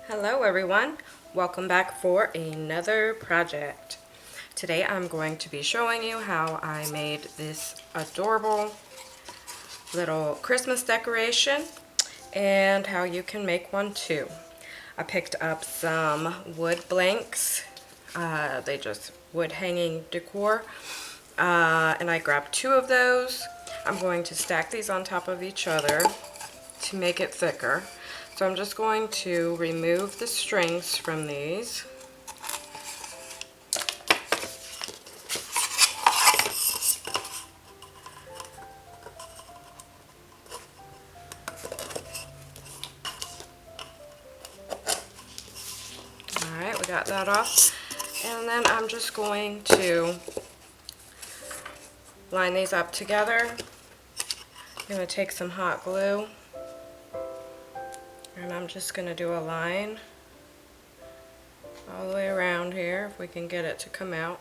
Hello everyone, welcome back for another project. Today I'm going to be showing you how I made this adorable little Christmas decoration and how you can make one too. I picked up some wood blanks, they just wood hanging decor, and I grabbed 2 of those. I'm going to stack these on top of each other to make it thicker. So I'm just going to remove the strings from these. Alright, we got that off. And then I'm just going to line these up together. I'm going to take some hot glue. And I'm just going to do a line all the way around here, if we can get it to come out.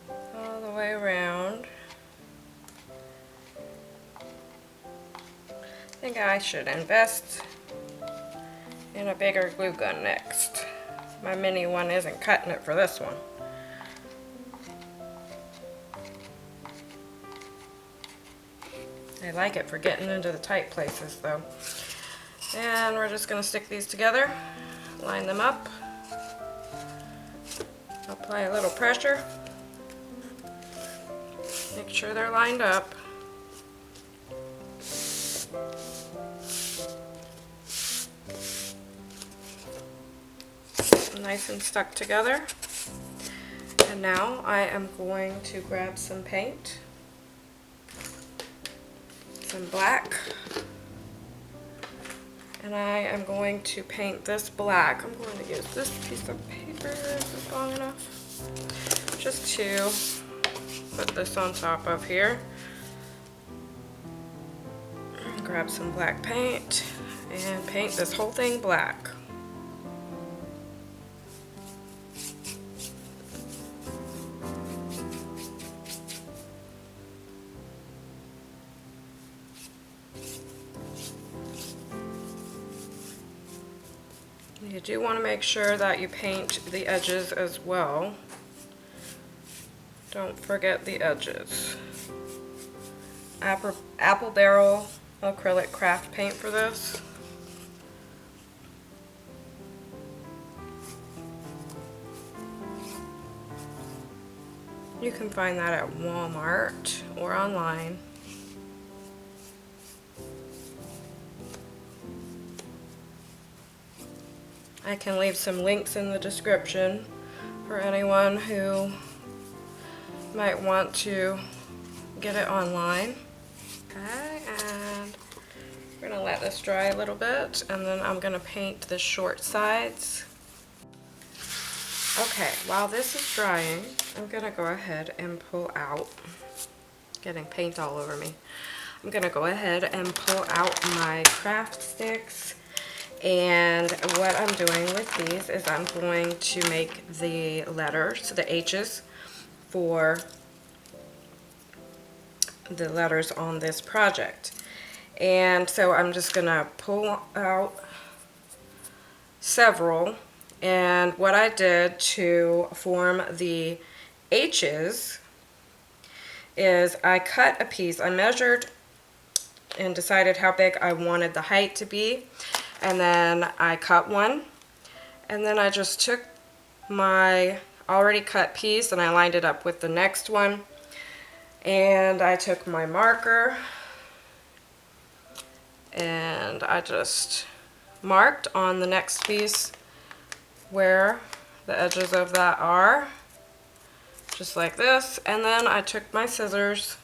All the way around. I think I should invest in a bigger glue gun next. My mini one isn't cutting it for this one. I like it for getting into the tight places though. And we're just going to stick these together, line them up, apply a little pressure, make sure they're lined up. Nice and stuck together. And now I am going to grab some paint. Some black, and I am going to paint this black. I'm going to use this piece of paper, is this long enough? Just to put this on top of here. Grab some black paint and paint this whole thing black. You do want to make sure that you paint the edges as well. Don't forget the edges. Apple barrel acrylic craft paint for this. You can find that at Walmart or online. I can leave some links in the description for anyone who might want to get it online. Okay, and we're going to let this dry a little bit, and then I'm going to paint the short sides. Okay, while this is drying, I'm going to go ahead and pull out, getting paint all over me. I'm going to go ahead and pull out my craft sticks. And what I'm doing with these is I'm going to make the letters, the H's, for the letters on this project. And so I'm just going to pull out several. And what I did to form the H's is I cut a piece. I measured and decided how big I wanted the height to be. And then I cut one, and then I just took my already cut piece and I lined it up with the next one, and I took my marker and I just marked on the next piece where the edges of that are, just like this. And then I took my scissors.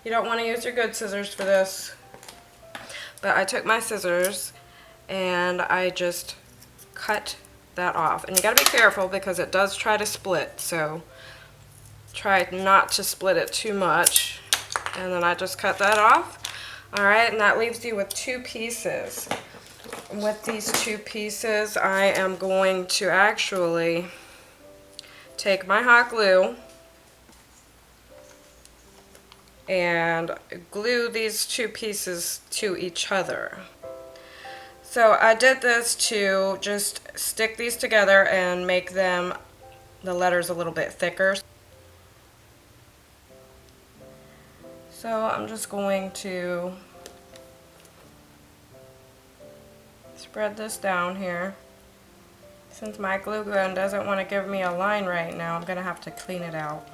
You don't want to use your good scissors for this. But I took my scissors and I just cut that off. And you gotta be careful because it does try to split, so try not to split it too much. And then I just cut that off. Alright, and that leaves you with 2 pieces. With these 2 pieces, I am going to actually take my hot glue and glue these two pieces to each other. So I did this to just stick these together and make them, the letters, a little bit thicker. So I'm just going to spread this down here. Since my glue gun doesn't want to give me a line right now, I'm going to have to clean it out.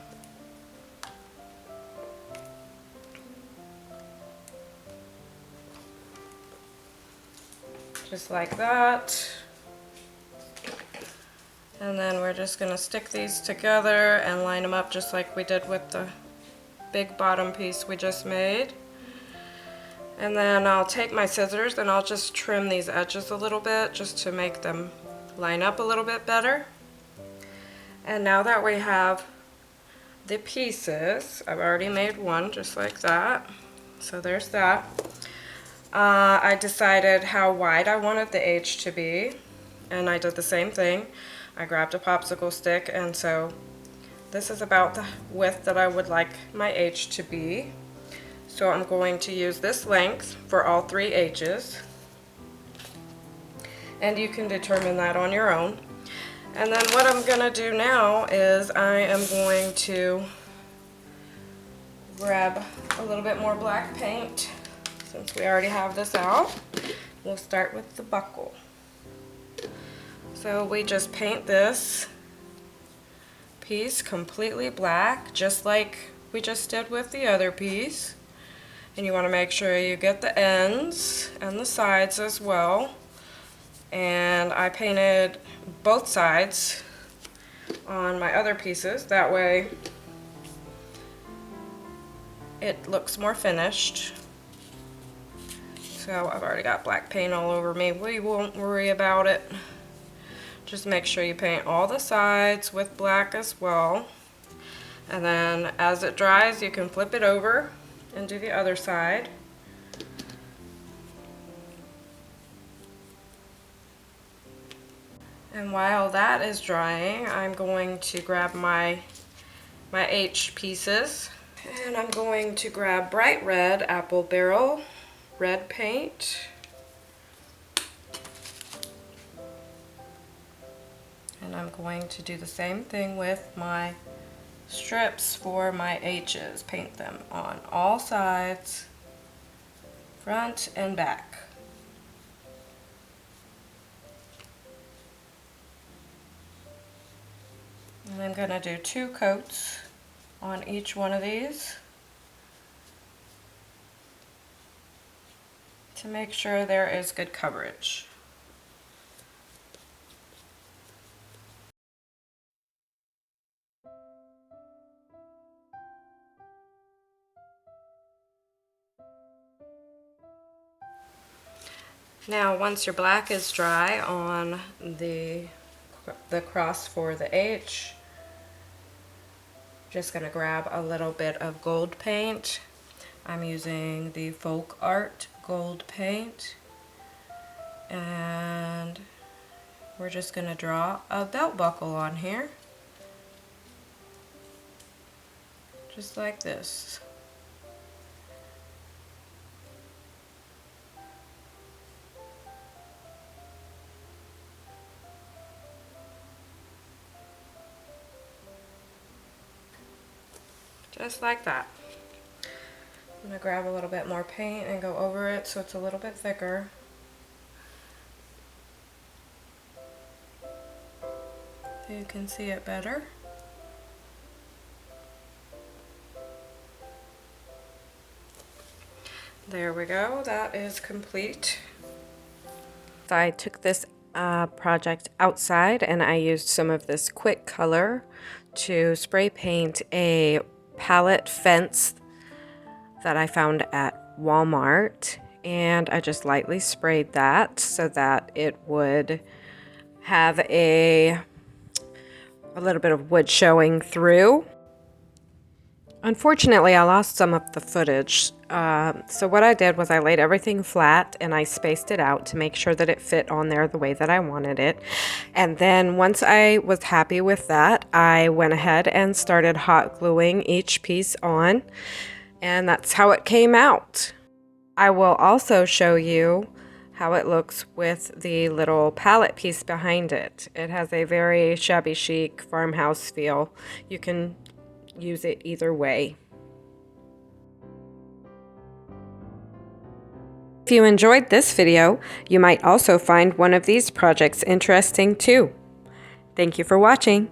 Just like that. And then we're just going to stick these together and line them up just like we did with the big bottom piece we just made. And then I'll take my scissors and I'll just trim these edges a little bit just to make them line up a little bit better. And now that we have the pieces, I've already made one just like that. So there's that. I decided how wide I wanted the H to be, and I did the same thing. I grabbed a popsicle stick, and so this is about the width that I would like my H to be. So I'm going to use this length for all 3 H's, and you can determine that on your own. And then what I'm going to do now is I am going to grab a little bit more black paint. Since we already have this out, we'll start with the buckle. So we just paint this piece completely black, just like we just did with the other piece. And you want to make sure you get the ends and the sides as well. And I painted both sides on my other pieces, that way it looks more finished. So I've already got black paint all over me. We won't worry about it. Just make sure you paint all the sides with black as well. And then as it dries, you can flip it over and do the other side. And while that is drying, I'm going to grab my H pieces. And I'm going to grab bright red apple barrel red paint. And I'm going to do the same thing with my strips for my H's. Paint them on all sides, front and back. And I'm going to do 2 coats on each one of these to make sure there is good coverage. Now once your black is dry on the cross for the H, just going to grab a little bit of gold paint. I'm using the Folk Art gold paint, and we're just going to draw a belt buckle on here, just like this. Just like that. I'm going to grab a little bit more paint and go over it so it's a little bit thicker. So you can see it better. There we go, that is complete. I took this project outside and I used some of this quick color to spray paint a pallet fence that I found at Walmart, and I just lightly sprayed that so that it would have a little bit of wood showing through. Unfortunately, I lost some of the footage, so what I did was I laid everything flat and I spaced it out to make sure that it fit on there the way that I wanted it. And then once I was happy with that, I went ahead and started hot gluing each piece on. And that's how it came out. I will also show you how it looks with the little palette piece behind it. It has a very shabby chic farmhouse feel. You can use it either way. If you enjoyed this video, you might also find one of these projects interesting too. Thank you for watching.